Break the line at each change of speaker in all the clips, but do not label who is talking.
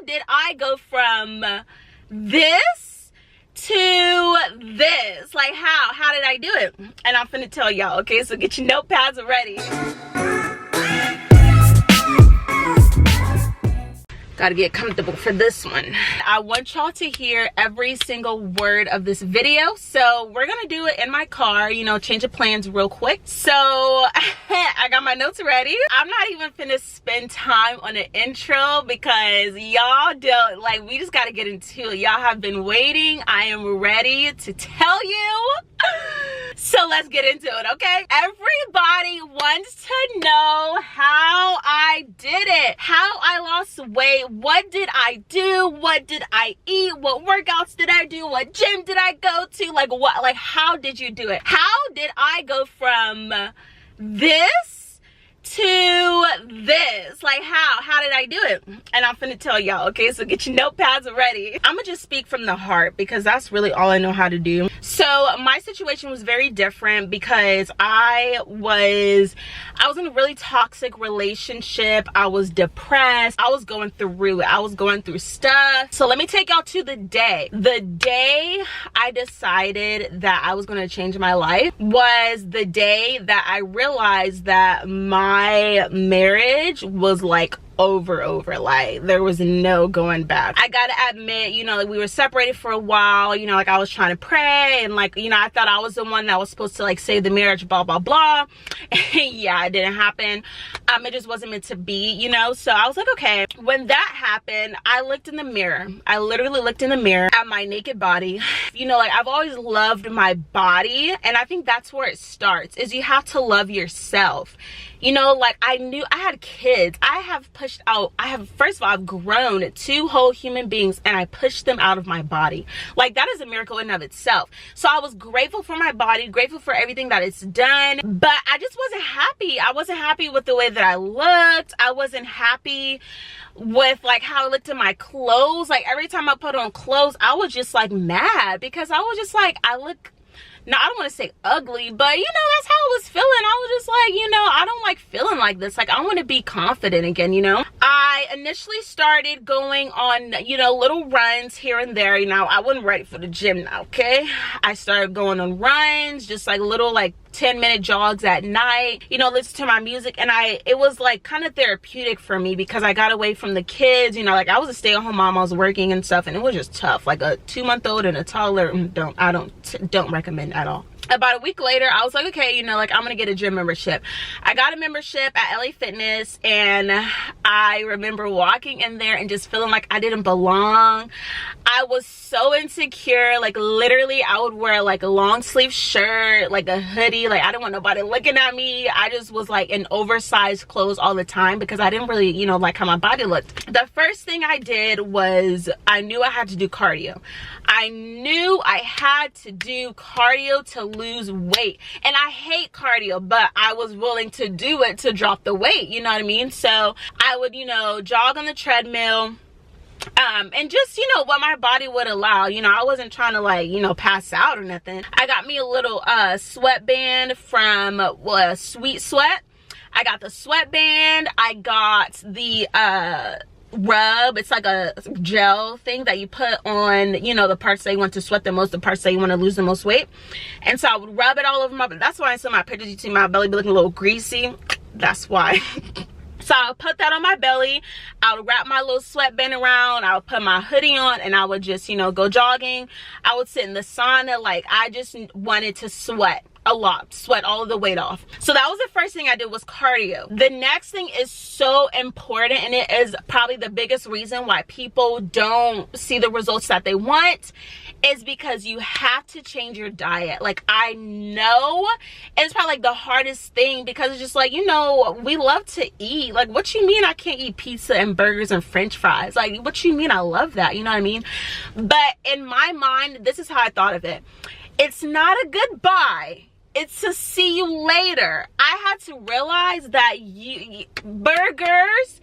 did I go from this to this? Like, how did I do it? And I'm finna tell y'all, okay? So get your notepads ready. Gotta get comfortable for this one. I want y'all to hear every single word of this video, so we're gonna do it in my car, you know, change of plans real quick. So I got my notes ready. I'm not even finna spend time on the intro because y'all don't, like, we just gotta get into it. Y'all have been waiting. I am ready to tell you. So let's get into it, okay? Everybody wants to know how I did it, how I lost weight. What did I do? What did I eat? What workouts did I do? What gym did I go to? Like, what, like, how did you do it? How did I go from this to this? Like, how did I do it? And I'm finna tell y'all, okay? So get your notepads ready. I'm gonna just speak from the heart because that's really all I know how to do. So my situation was very different because I was in a really toxic relationship. I was depressed. I was going through it. I was going through stuff. So let me take y'all to the day. The day I decided that I was going to change my life was the day that I realized that my marriage was like over, like there was no going back. I gotta admit, you know, like we were separated for a while, you know, like I was trying to pray and like, you know, I thought I was the one that was supposed to like save the marriage, blah blah blah. Yeah, it didn't happen. It just wasn't meant to be, you know. So I was like, okay. When that happened, I looked in the mirror. I literally looked in the mirror at my naked body. You know, like I've always loved my body, and I think that's where it starts, is you have to love yourself. You know, like I knew I had kids. I have pushed out, first of all, I've grown 2 whole human beings and I pushed them out of my body. Like that is a miracle in and of itself. So I was grateful for my body, grateful for everything that it's done, but I just wasn't happy. I wasn't happy with the way that I looked. I wasn't happy with like how I looked in my clothes. Like every time I put on clothes, I was just like mad because I was just like, I look, now, I don't want to say ugly, but, you know, that's how I was feeling. I was just like, you know, I don't like feeling like this. Like, I want to be confident again, you know. I initially started going on, you know, little runs here and there. You know, I wasn't ready for the gym now, okay? I started going on runs, just like little, like, 10-minute jogs at night, you know, listen to my music. And it was like kind of therapeutic for me because I got away from the kids, you know, like I was a stay-at-home mom, I was working and stuff, and it was just tough. Like a 2-month-old and a toddler, don't recommend at all. About a week later, I was like, okay, you know, like I'm gonna get a gym membership. I got a membership at LA Fitness, and I remember walking in there and just feeling like I didn't belong. I was so insecure. Like literally I would wear like a long sleeve shirt, like a hoodie. Like I didn't want nobody looking at me. I just was like in oversized clothes all the time because I didn't really, you know, like how my body looked. The first thing I did was I knew I had to do cardio. I knew I had to do cardio to lose weight. And I hate cardio, but I was willing to do it to drop the weight, you know what I mean? So I would, you know, jog on the treadmill, and just, you know, what my body would allow. You know, I wasn't trying to like, you know, pass out or nothing. I got me a little sweatband from Sweet Sweat. I got the sweatband. I got the rub. It's like a gel thing that you put on, you know, the parts that you want to sweat the most, the parts that you want to lose the most weight. And so I would rub it all over my, that's why I saw my pictures, you see my belly be looking a little greasy. That's why. So I would put that on my belly. I would wrap my little sweatband around. I would put my hoodie on and I would just, you know, go jogging. I would sit in the sauna. Like I just wanted to sweat a lot, sweat all of the weight off. So that was the first thing I did, was cardio. The next thing is so important, and it is probably the biggest reason why people don't see the results that they want, is because you have to change your diet. Like I know it's probably like the hardest thing because it's just like, you know, we love to eat. Like what you mean I can't eat pizza and burgers and french fries? Like what you mean I love that, you know what I mean? But in my mind, this is how I thought of it. It's not a goodbye. It's to see you later. I had to realize that burgers,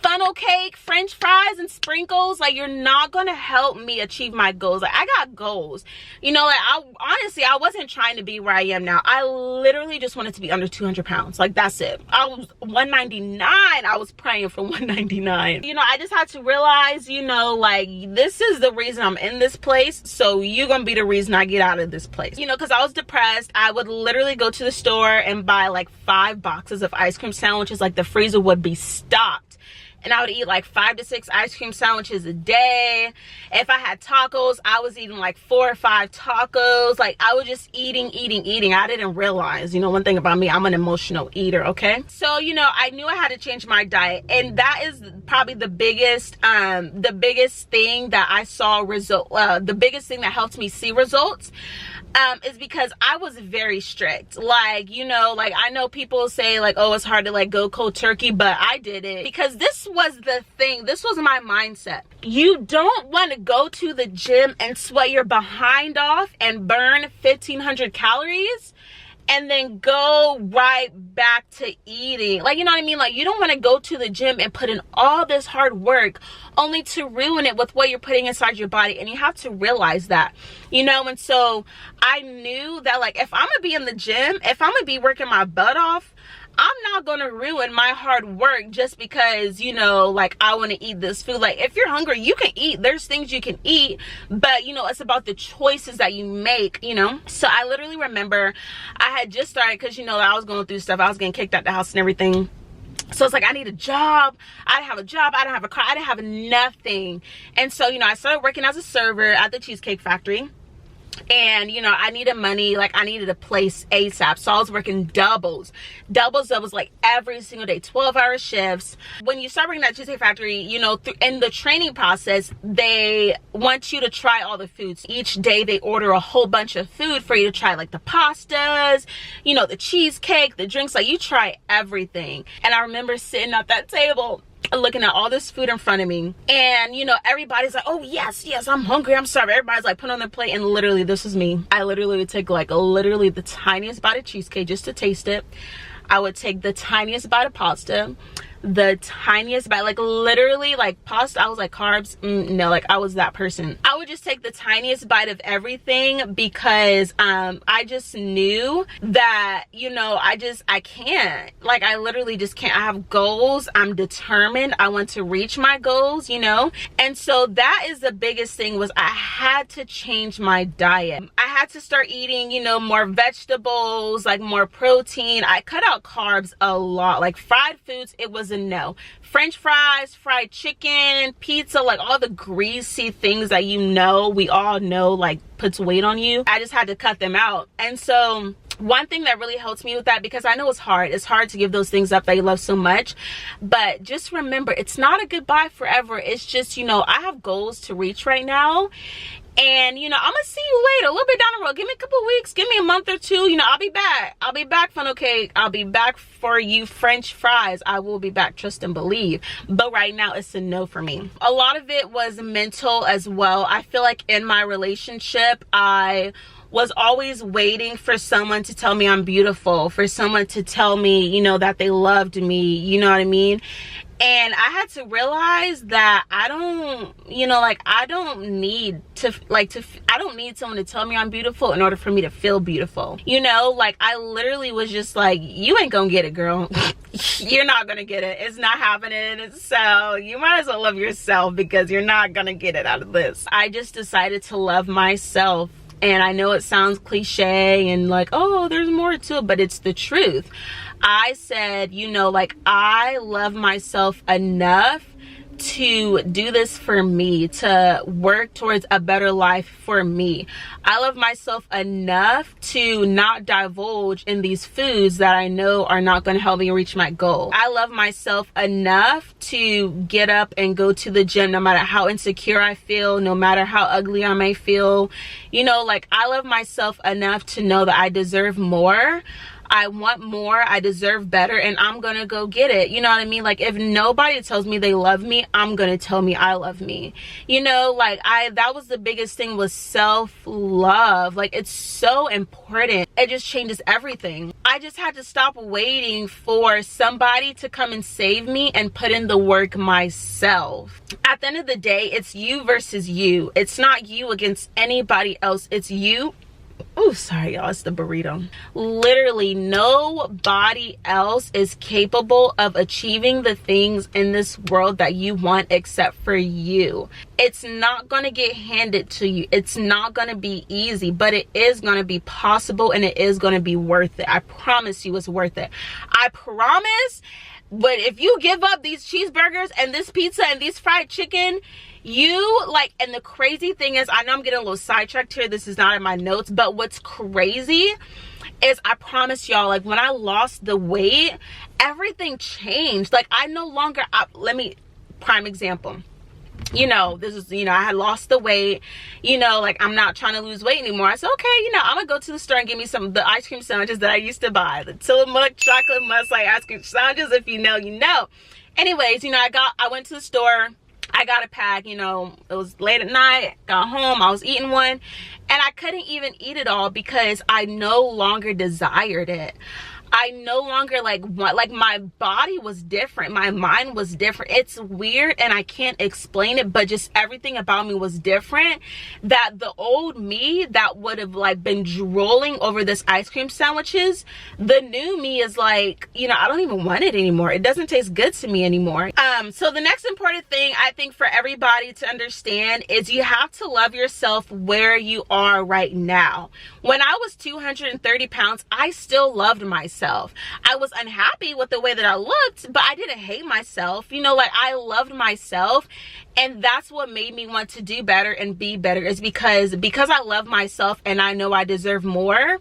funnel cake, french fries, and sprinkles, like, you're not gonna help me achieve my goals. Like, I got goals, you know. Like, I wasn't trying to be where I am now. I literally just wanted to be under 200 pounds. Like, that's it. I was 199. I was praying for 199. You know, I just had to realize, you know, like, this is the reason I'm in this place, so you're gonna be the reason I get out of this place. You know, because I was depressed. I would literally go to the store and buy like 5 boxes of ice cream sandwiches. Like, the freezer would be stocked, and I would eat like 5 to 6 ice cream sandwiches a day. If I had tacos, I was eating like 4 or 5 tacos. Like, I was just eating. I didn't realize, you know, one thing about me, I'm an emotional eater, okay? So, you know, I knew I had to change my diet, and that is probably the biggest thing that I saw the biggest thing that helped me see results. Is because I was very strict. Like, you know, like, I know people say like, oh, it's hard to like go cold turkey, but I did it because this was the thing. This was my mindset. You don't want to go to the gym and sweat your behind off and burn 1,500 calories and then go right back to eating. Like, you know what I mean? Like, you don't want to go to the gym and put in all this hard work only to ruin it with what you're putting inside your body. And you have to realize that, you know. And so I knew that, like, if I'm gonna be in the gym, if I'm gonna be working my butt off, I'm not gonna ruin my hard work just because, you know, like, I want to eat this food. Like, if you're hungry, you can eat. There's things you can eat, but, you know, it's about the choices that you make, you know. So I literally remember I had just started, because, you know, I was going through stuff. I was getting kicked out the house and everything. So it's like, I need a job. I didn't have a job. I didn't have a car. I didn't have nothing. And so, you know, I started working as a server at the Cheesecake Factory. And, you know, I needed money. Like, I needed a place ASAP. So I was working doubles, like every single day, 12-hour shifts. When you start working at Cheesecake Factory, you know, in the training process, they want you to try all the foods. Each day they order a whole bunch of food for you to try, like the pastas, you know, the cheesecake, the drinks. Like, you try everything. And I remember sitting at that table looking at all this food in front of me, and, you know, everybody's like, oh yes, I'm hungry, I'm sorry. Everybody's like putting on their plate, and literally, this is me. I literally would take like literally the tiniest bite of cheesecake just to taste it. I would take the tiniest bite of pasta, the tiniest bite, like literally, like pasta, I was like, carbs, no, like, I was that person. I would just take the tiniest bite of everything because I just knew that, you know, I can't, like, I literally just can't. I have goals. I'm determined. I want to reach my goals, you know. And so that is the biggest thing, was I had to change my diet. I had to start eating, you know, more vegetables, like more protein. I cut out carbs a lot. Like, fried foods, it was a no. French fries, fried chicken, pizza, like all the greasy things that, you know, we all know, like, puts weight on you. I just had to cut them out. And so one thing that really helps me with that, because I know it's hard to give those things up that you love so much, but just remember, it's not a goodbye forever. It's just, you know, I have goals to reach right now. And, you know, I'm gonna see you later, a little bit down the road. Give me a couple weeks, give me a month or two, you know, I'll be back, funnel cake. I'll be back for you, French fries. I will be back, trust and believe. But right now, it's a no for me. A lot of it was mental as well. I feel like in my relationship, I was always waiting for someone to tell me I'm beautiful, for someone to tell me, you know, that they loved me, you know what I mean? And I had to realize that I don't, you know, like, I don't need I don't need someone to tell me I'm beautiful in order for me to feel beautiful. You know, like, I literally was just like, you ain't gonna get it, girl. You're not gonna get it. It's not happening. So you might as well love yourself, because you're not gonna get it out of this. I just decided to love myself. And I know it sounds cliche and like, oh, there's more to it, but it's the truth. I said, you know, like, I love myself enough to do this for me, to work towards a better life for me. I love myself enough to not divulge in these foods that I know are not going to help me reach my goal. I love myself enough to get up and go to the gym no matter how insecure I feel, no matter how ugly I may feel. You know, like, I love myself enough to know that I deserve more. I want more, I deserve better, and I'm gonna go get it. You know what I mean? Like, if nobody tells me they love me, I'm gonna tell me I love me. You know, like, that was the biggest thing, was self-love. Like, it's so important. It just changes everything. I just had to stop waiting for somebody to come and save me and put in the work myself. At the end of the day, it's you versus you. It's not you against anybody else. It's you. Oh, sorry, y'all. It's the burrito. Literally, nobody else is capable of achieving the things in this world that you want except for you. It's not going to get handed to you. It's not going to be easy, but it is going to be possible, and it is going to be worth it. I promise you it's worth it. I promise. But if you give up these cheeseburgers and this pizza and these fried chicken, you like, and the crazy thing is, I know I'm getting a little sidetracked here, this is not in my notes, but what's crazy is, I promise y'all, like, when I lost the weight, everything changed. Like, I no longer, let me, prime example, you know, this is, you know, I had lost the weight, you know, like, I'm not trying to lose weight anymore. I said, okay, you know, I'm gonna go to the store and get me some of the ice cream sandwiches that I used to buy, the Tillamook chocolate mousse ice cream sandwiches. If you know, you know. Anyways, you know, I went to the store, I got a pack, you know, it was late at night, got home, I was eating one, and I couldn't even eat it all because I no longer desired it. I no longer like my body was different, my mind was different. It's weird and I can't explain it, but just everything about me was different. That the old me that would have like been drooling over this ice cream sandwiches, the new me is like, you know, I don't even want it anymore. It doesn't taste good to me anymore. So the next important thing I think for everybody to understand is you have to love yourself where you are right now. When I was 230 pounds, I still loved myself. I was unhappy with the way that I looked, but I didn't hate myself. You know, like, I loved myself, and that's what made me want to do better and be better, is because I love myself and I know I deserve more.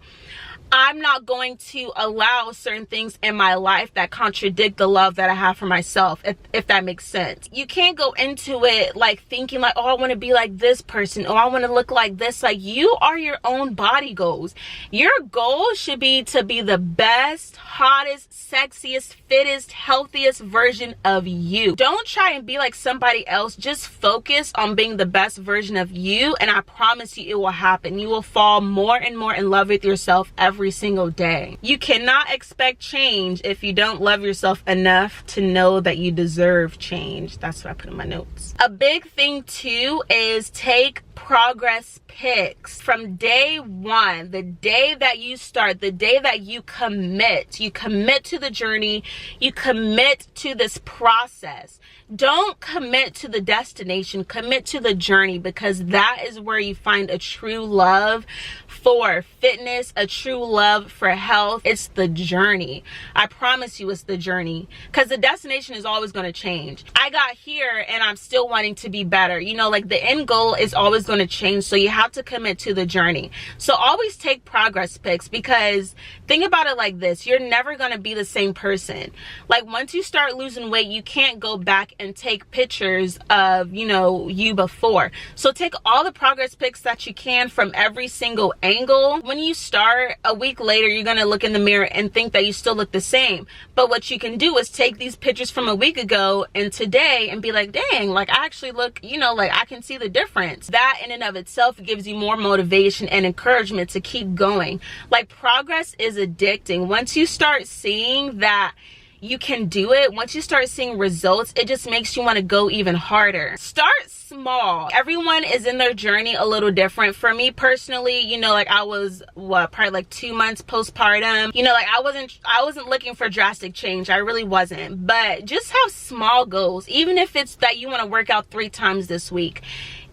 I'm not going to allow certain things in my life that contradict the love that I have for myself, if that makes sense. You can't go into it like thinking like, oh, I want to be like this person, or I want to look like this. Like, you are your own body goals. Your goal should be to be the best, hottest, sexiest, fittest, healthiest version of you. Don't try and be like somebody else. Just focus on being the best version of you, and I promise you it will happen. You will fall more and more in love with yourself every single day. You cannot expect change if you don't love yourself enough to know that you deserve change. That's what I put in my notes. A big thing too is take progress pics from day one. The day that you start, the day that you commit to the journey, you commit to this process. Don't commit to the destination, commit to the journey, because that is where you find a true love for fitness, a true love for health. It's the journey. I promise you it's the journey, because the destination is always going to change. I got here and I'm still wanting to be better. You know, like, the end goal is always going to change, so you have to commit to the journey. So always take progress pics, because think about it like this: you're never going to be the same person. Like, once you start losing weight, you can't go back and take pictures of, you know, you before. So take all the progress pics that you can from every single angle. When you start, a week later, you're going to look in the mirror and think that you still look the same. But what you can do is take these pictures from a week ago and today and be like, dang, like, I actually look, you know, like, I can see the difference. That in and of itself gives you more motivation and encouragement to keep going. Like, progress is addicting. Once you start seeing that you can do it, once you start seeing results, it just makes you want to go even harder. Start small. Everyone is in their journey a little different. For me personally, you know, like, I was probably like 2 months postpartum. You know, like, I wasn't looking for drastic change. I really wasn't. But just have small goals. Even if it's that you want to work out 3 times this week.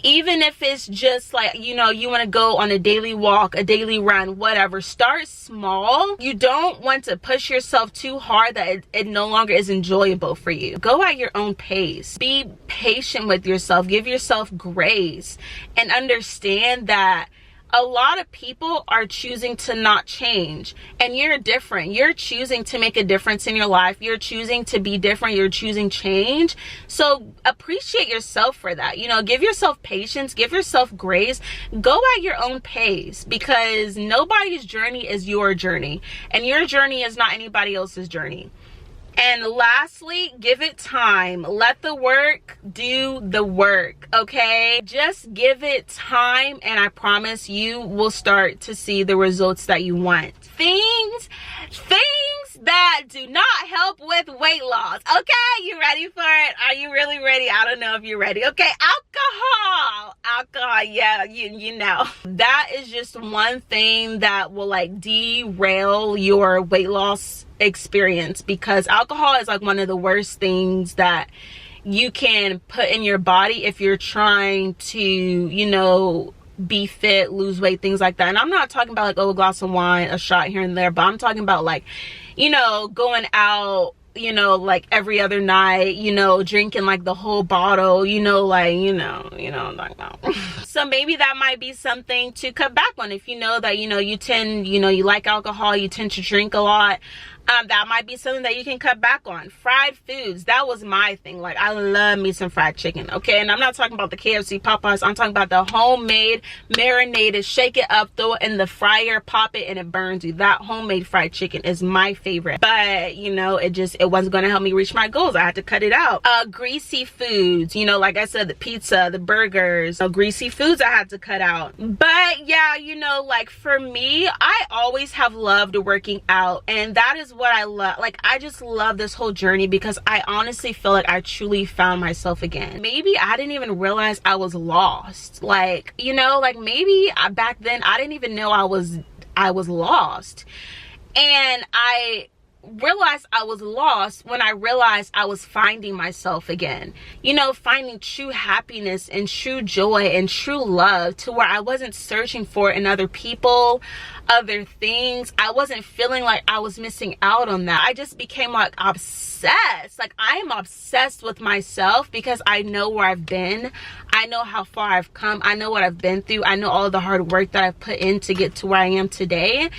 Even if it's just like, you know, you want to go on a daily walk, a daily run, whatever. Start small. You don't want to push yourself too hard that it no longer is enjoyable for you. Go at your own pace. Be patient with yourself. Give yourself grace, and understand that A lot of people are choosing to not change, and you're different. You're choosing to make a difference in your life. You're choosing to be different. You're choosing change. So appreciate yourself for that. You know, give yourself patience, give yourself grace, go at your own pace, because nobody's journey is your journey, and your journey is not anybody else's journey. And lastly, give it time. Let the work do the work, okay? Just give it time, and I promise you will start to see the results that you want. Things that do not help with weight loss, okay? You ready for it? Are you really ready? I don't know if you're ready. Okay, alcohol, yeah, you know. That is just one thing that will like derail your weight loss experience, because alcohol is like one of the worst things that you can put in your body if you're trying to, you know, be fit, lose weight, things like that. And I'm not talking about like, oh, a glass of wine, a shot here and there, but I'm talking about like, you know, going out, you know, like every other night, you know, drinking like the whole bottle, you know, like, you know, like that. So maybe that might be something to cut back on. If you know that, you know, you tend, you know, you like alcohol, you tend to drink a lot, that might be something that you can cut back on. Fried foods, that was my thing. Like, I love me some fried chicken, okay? And I'm not talking about the KFC, Popeyes. I'm talking about the homemade, marinated, shake it up, throw it in the fryer, pop it, and it burns you. That homemade fried chicken is my favorite. But, you know, it wasn't going to help me reach my goals. I had to cut it out. Greasy foods, you know, like I said, the pizza, the burgers, greasy foods I had to cut out. But, yeah, you know, like for me, I always have loved working out. And that is what I love. Like, I just love this whole journey, because I honestly feel like I truly found myself again. Maybe I didn't even realize I was lost. Like, you know, like maybe back then I didn't even know I was lost. And I realized I was lost when I realized I was finding myself again, you know, finding true happiness and true joy and true love, to where I wasn't searching for it in other people, other things. I wasn't feeling like I was missing out on that. I just became like obsessed. Like, I am obsessed with myself, because I know where I've been. I know how far I've come. I know what I've been through. I know all the hard work that I've put in to get to where I am today.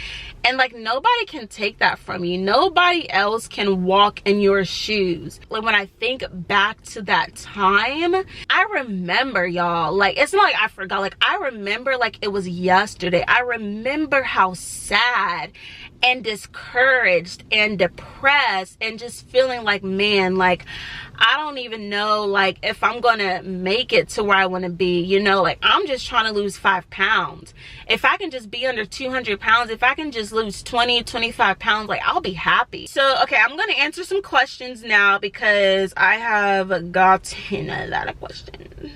And like, nobody can take that from you. Nobody else can walk in your shoes. Like, when I think back to that time, I remember, y'all, like, it's not like I forgot. Like, I remember like it was yesterday. I remember how sad and discouraged and depressed and just feeling like, man, like, I don't even know like if I'm gonna make it to where I want to be, you know. Like, I'm just trying to lose 5 pounds. If I can just be under 200 pounds, if I can just lose 20-25 pounds, like, I'll be happy. So okay, I'm gonna answer some questions now, because I have gotten a lot of questions.